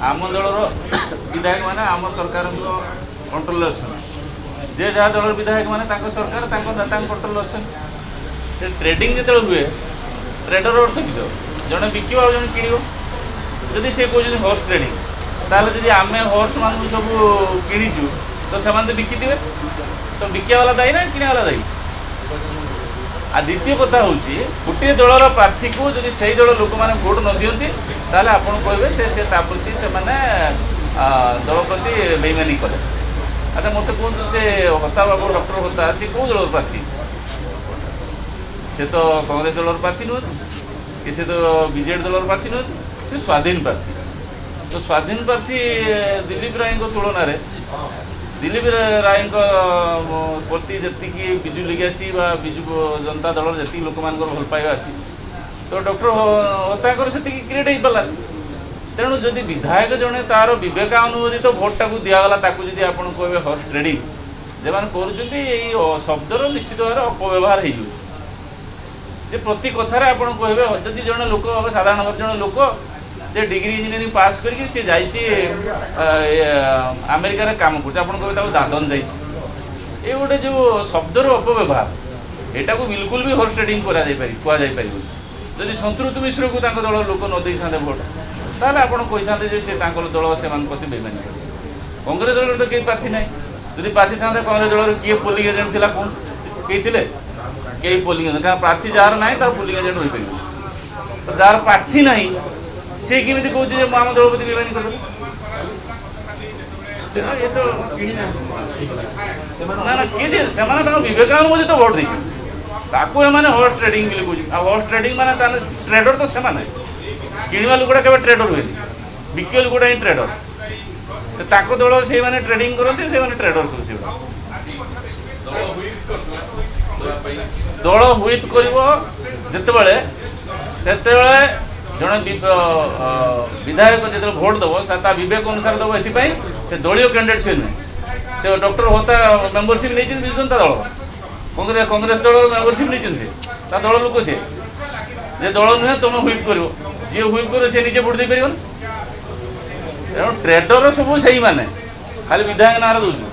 आम दलर विधायक मैंने आम सरकार कंट्रोल अच्छा जे जहाँ दल विधायक मैंने सरकार नेता कंट्रोल अच्छा ट्रेडिंग जो हुए ट्रेडर अर्थ किस जड़े बिक जन किण जदि से कहते हॉर्स ट्रेडिंग ताले जदि आम हॉर्स मान सब किणीचु तो से बिकिथे तो बिका वाला दायी ना किणा वाला दायी आ द्वितीय कथा हूँ गोटे दलर प्रार्थी को जब से दल लोक मैंने भोट न दिखती ताले आपड़ कहे से प्रति से दल प्रति बेईमानी कले अच्छा मत कहतु से हता बाबू डॉक्टर हता सी कौ दल प्रार्थी से तो कांग्रेस दलर प्रार्थी नुहत कि से तो बीजेडी दलर प्रार्थी नुहत से स्वाधीन प्रार्थी तो स्वाधीन प्रार्थी दिलीप राय तुलन में दिलीप राय प्रति जी विजु लिगेसी विजु जनता दल जी लोक मान भल पाइबा अच्छी तो डॉक्टर हताकर से क्रिएट हो पाला तेणु जदि विधायक जड़े तार विवेकानुमोदित तो भोटा को दिगला जदि आप कहे हॉर्स ट्रेडिंग जो कर शब्दर निश्चित भाव अपव्यवहार हो प्रति कथार आप कहे जदि जड़े लोक साधारण भाव जड़े लोक जे डिग्री इंजीनियरिंग पास करके सी जाइए अमेरिकार काम कर दादन जाइए गोटे जो शब्दर अपव्यवहार यहाँ को बिल्कुल भी हॉर्स ट्रेडिंग कहुपर जदि संतृप्त मिश्र को दल लोक न दे था भोट ताल आप कही से दल से प्रति बेमानी कर कांग्रेस दल तो कई प्रार्थी ना जदि प्रार्थी था कांग्रेस दल किए पोलिंग एजेंट थी कौन कई थे कई पोलिंग एजेंट क्या प्रार्थी जार ना तार पोलिंग एजेंट हो पार तो जार प्रार्थी ना सी केमी कहे आम दल प्रति बेमानी कर विवेकानुमोदित भोट दे हॉर्स ट्रेडिंग हॉर्स ट्रेडिंग माने ट्रेडर तो से किणवा लुकड़ा के ट्रेडर हुए बिकिया लुकड़ा ही ट्रेडर तो दल से ट्रेडिंग करते से ट्रेडर सब दल हुईप कर जड़े विधायक जो भोट दब विवेक अनुसार दब ये से दलीय कैंडिडेट से नुहे से डॉक्टर होता मेंबरशिप नहीं विजु जनता दल कांग्रेस दल मेंबरशिप नहीं दल लोक सी दल नुहे तुम हुईप कर जी हुईप कर सी निजे भोट दे पार तेणु ट्रेडर सब से खाली विधायक नाँ दूसरी